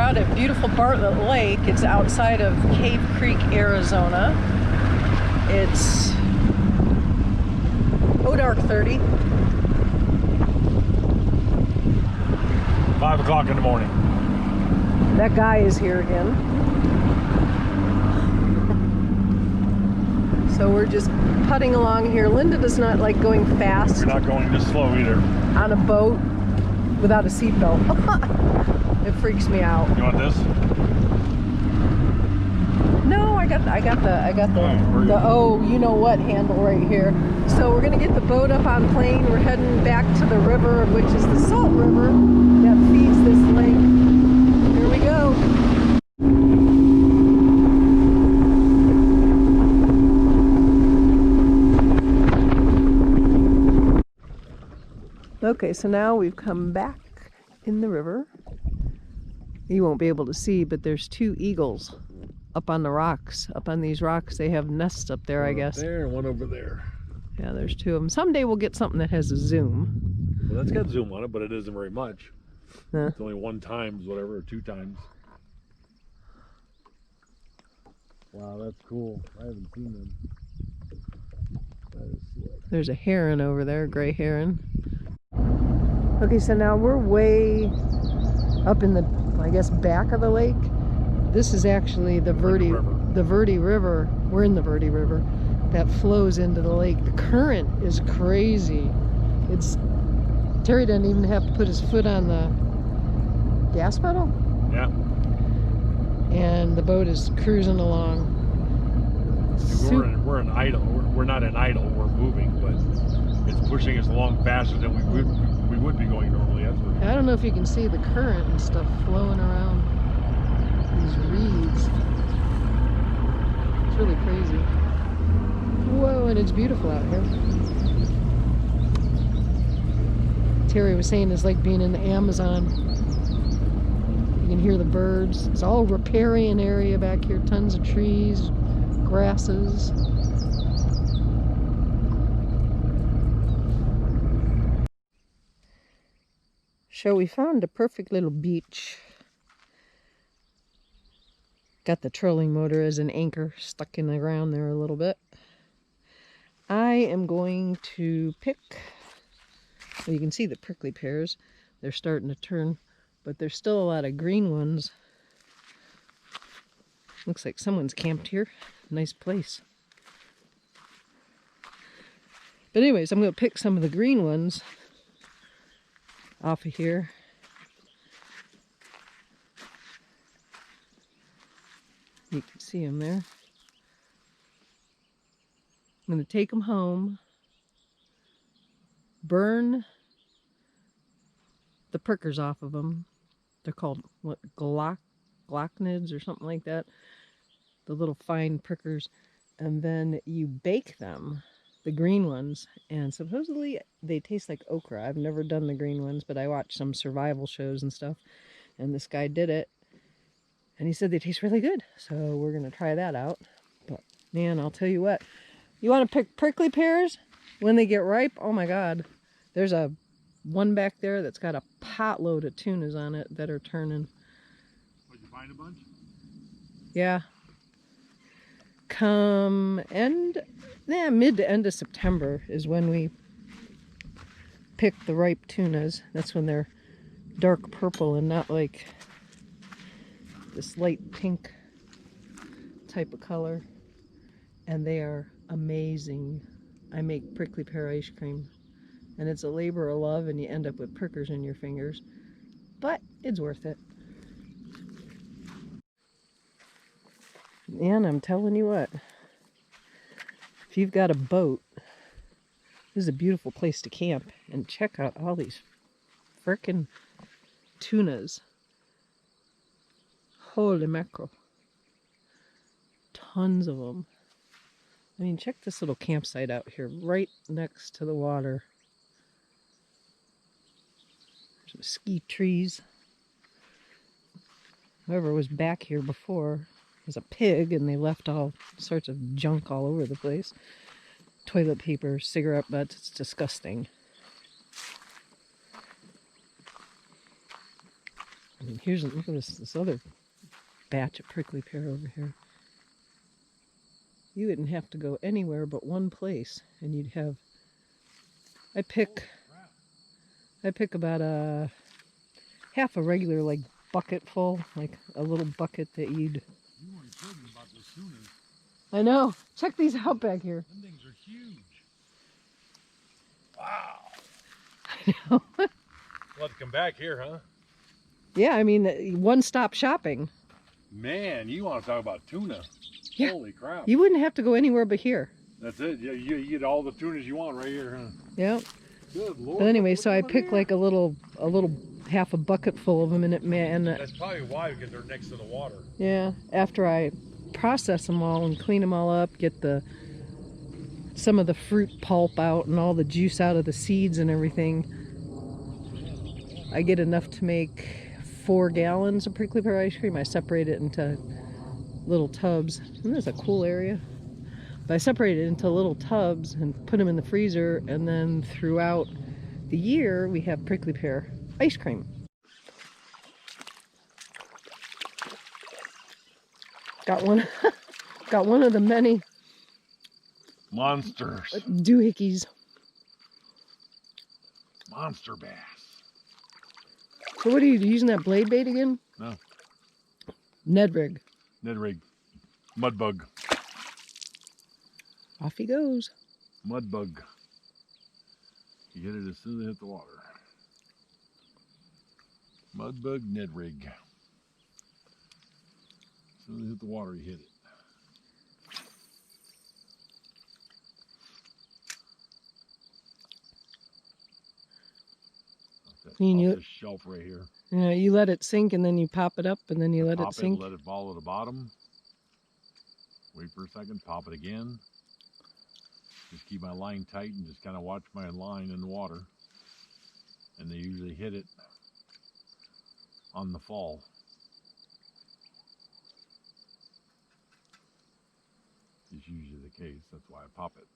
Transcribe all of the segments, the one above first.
out at beautiful Bartlett Lake. It's outside of Cave Creek, Arizona. It's dark 30. 5 o'clock in the morning. That guy is here again. So we're just putting along here. Linda does not like going fast. We're not going this slow either. On a boat without a seatbelt. It freaks me out. You want this? No, I got the oh, you know what handle right here. So we're gonna get the boat up on plane. We're heading back to the river, which is the Salt River that feeds this lake. Here we go. Okay, so now we've come back in the river. You won't be able to see, but there's 2 eagles up on the rocks. Up on these rocks, they have nests up there, I guess. There and one over there. Yeah, there's 2 of them. Someday we'll get something that has a zoom. Well, that's got zoom on it, but it isn't very much. Huh? It's only 1 times, whatever, or 2 times. Wow, that's cool. I haven't seen them. That is slick. There's a heron over there, gray heron. Okay, so now we're way up in the, I guess, back of the lake. This is actually the Verde River. We're in the Verde River that flows into the lake. The current is crazy. Terry doesn't even have to put his foot on the gas pedal. Yeah. And the boat is cruising along. We're in idle. We're not in idle. We're moving, but it's pushing us along faster than we would be going normally. That's what I don't know if you can see the current and stuff flowing around these reeds. It's really crazy. Whoa, and it's beautiful out here. Terry was saying it's like being in the Amazon. You can hear the birds. It's all riparian area back here. Tons of trees, grasses. So we found a perfect little beach. Got the trolling motor as an anchor stuck in the ground there a little bit. I am going to pick, well, you can see the prickly pears. They're starting to turn, but there's still a lot of green ones. Looks like someone's camped here. Nice place. But anyways, I'm going to pick some of the green ones off of here. You can see them there. I'm going to take them home, burn the prickers off of them. They're called, what, glocknids or something like that. The little fine prickers. And then you bake them, the green ones, and supposedly they taste like okra. I've never done the green ones, but I watched some survival shows and stuff, and this guy did it, and he said they taste really good. So we're going to try that out. But man, I'll tell you what, you want to pick prickly pears when they get ripe? Oh my God. There's one back there that's got a potload of tunas on it that are turning. Did you find a bunch? Yeah. Come mid to end of September is when we pick the ripe tunas. That's when they're dark purple and not like this light pink type of color. And they are amazing. I make prickly pear ice cream, and it's a labor of love, and you end up with prickers in your fingers, but it's worth it. And I'm telling you what, if you've got a boat, this is a beautiful place to camp, and check out all these frickin' tunas. Holy mackerel. Tons of them. I mean, check this little campsite out here, right next to the water. There's mesquite trees. Whoever was back here before was a pig, and they left all sorts of junk all over the place. Toilet paper, cigarette butts, it's disgusting. And here's, look at this other batch of prickly pear over here. You wouldn't have to go anywhere but one place, and you'd have. I pick about a half a regular like bucket full, like a little bucket that you'd. You weren't kidding about the tunas. I know. Check these out back here. Them things are huge. Wow. I know. We'll have to come back here, huh? Yeah, I mean, one-stop shopping. Man, you want to talk about tuna? Yeah. Holy crap! You wouldn't have to go anywhere but here. That's it. Yeah, you get all the tunas you want right here, huh? Yeah. Good Lord. But anyway, so I picked like a little half a bucket full of them, and That's probably why, because they're next to the water. yeah. After I process them all and clean them all up, get some of the fruit pulp out and all the juice out of the seeds and everything, I get enough to make 4 gallons of prickly pear ice cream. I separate it into little tubs, and there's a cool area. But I separate it into little tubs and put them in the freezer, and then throughout the year we have prickly pear ice cream. Got one of the many Monsters. doohickeys. Monster bass. So what are you using, that blade bait again? No. Ned rig. Ned rig. Mud bug. Off he goes. Mud bug. You get it as soon as they hit the water. Mud bug, Ned rig. As soon as they hit the water, you hit it. Off this shelf right here. Yeah, you let it sink and then you pop it up and then you let it sink. Let it fall to the bottom. Wait for a second, pop it again. Just keep my line tight and just kind of watch my line in the water. And they usually hit it on the fall. It's usually the case, that's why I pop it.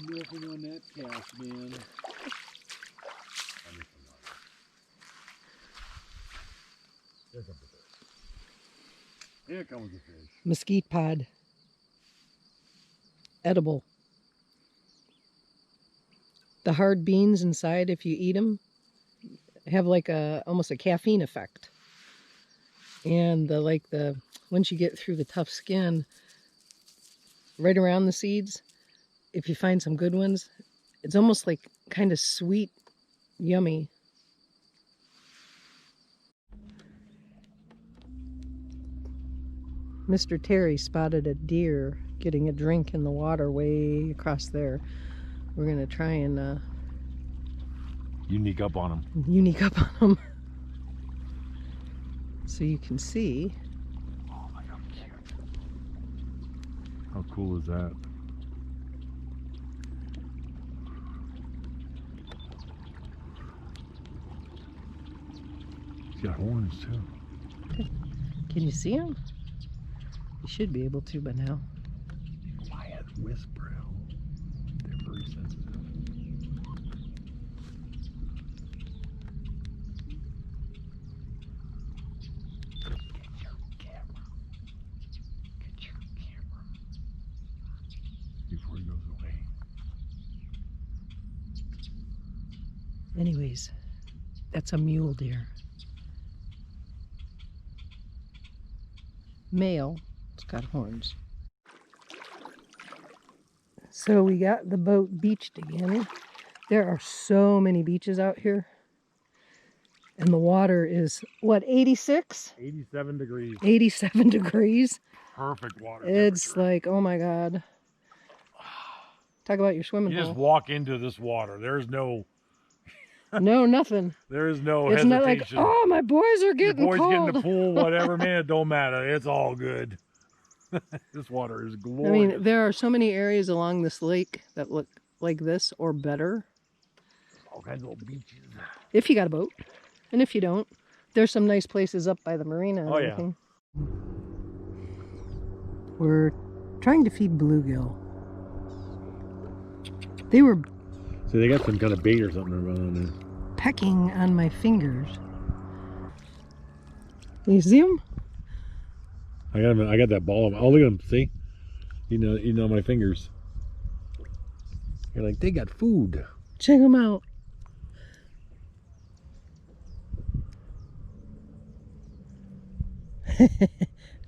Nothing on that cast, man. Here comes the fish. Here comes the fish. Mesquite pod. Edible. The hard beans inside, if you eat them, have like almost a caffeine effect. And once you get through the tough skin, right around the seeds, if you find some good ones, it's almost like kind of sweet, yummy. Mr. Terry spotted a deer getting a drink in the water way across there. We're going to try and unique up on them. Unique up on them. So you can see. Oh my God, cute. How cool is that? He's got horns too. Can you see them? You should be able to by now. Quiet whisper. They're very sensitive. Get your camera. Get your camera. Before he goes away. Anyways, that's a mule deer. Male. It's got horns. So we got the boat beached again. There are so many beaches out here. And the water is, what, 86? 87 degrees. 87 degrees. Perfect water It's temperature. like, oh my God. Talk about your swimming You hole. just walk into this water. There's no... No, nothing. There is no It's hesitation. not like, oh, my boys are getting Your boys cold. get in the pool, whatever, man, it don't matter. It's all good. This water is glorious. I mean, there are so many areas along this lake that look like this or better. All kinds of little beaches. If you got a boat. And if you don't, there's some nice places up by the marina and Oh, yeah. everything. We're trying to feed bluegill. They were So they got some kind of bait or something on there. pecking on my fingers. You see them? I got that ball of. Oh, look at them! See, you know my fingers. You're like, they got food. Check them out.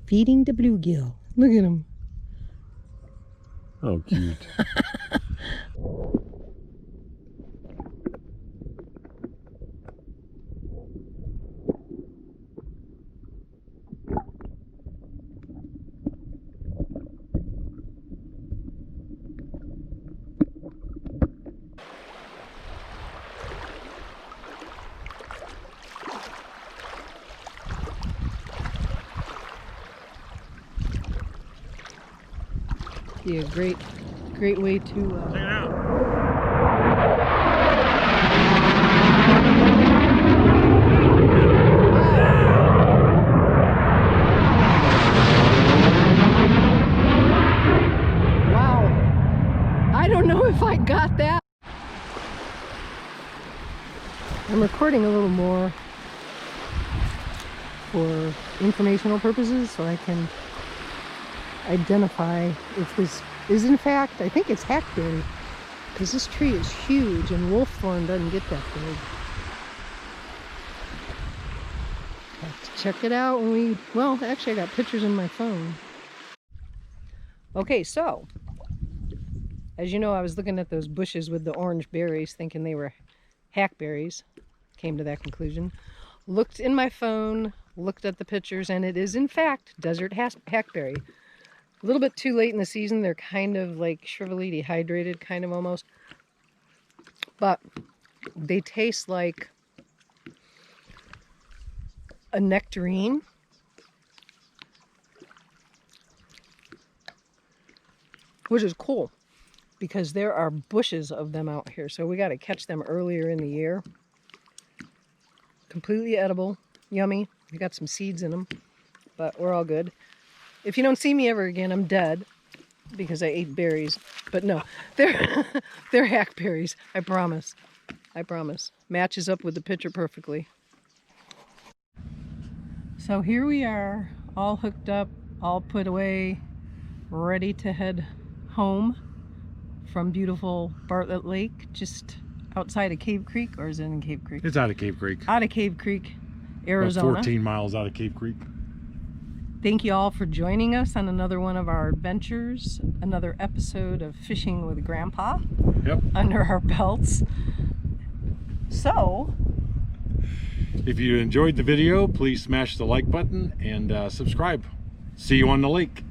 Feeding the bluegill. Look at them. Oh, cute. Be a great way to. Check it out. Wow. I don't know if I got that. I'm recording a little more for informational purposes so I can identify if this is in fact, I think it's hackberry, because this tree is huge and wolfthorn doesn't get that big. Have to check it out when we, well, actually I got pictures in my phone. Okay, so as you know, I was looking at those bushes with the orange berries thinking they were hackberries. Came to that conclusion. Looked in my phone, looked at the pictures, and it is in fact desert hackberry. A little bit too late in the season. They're kind of like shrivelly, dehydrated, kind of almost. But they taste like a nectarine. Which is cool because there are bushes of them out here. So we got to catch them earlier in the year. Completely edible, yummy. We got some seeds in them, but we're all good. If you don't see me ever again, I'm dead because I ate berries. But no, they're hackberries. I promise. I promise. Matches up with the picture perfectly. So here we are, all hooked up, all put away, ready to head home from beautiful Bartlett Lake, just outside of Cave Creek, or is it in Cave Creek? It's out of Cave Creek. Out of Cave Creek, Arizona. About 14 miles out of Cave Creek. Thank you all for joining us on another one of our adventures, another episode of Fishing with Grandpa. Yep. Under our belts. So, if you enjoyed the video, please smash the like button and subscribe. See you on the lake.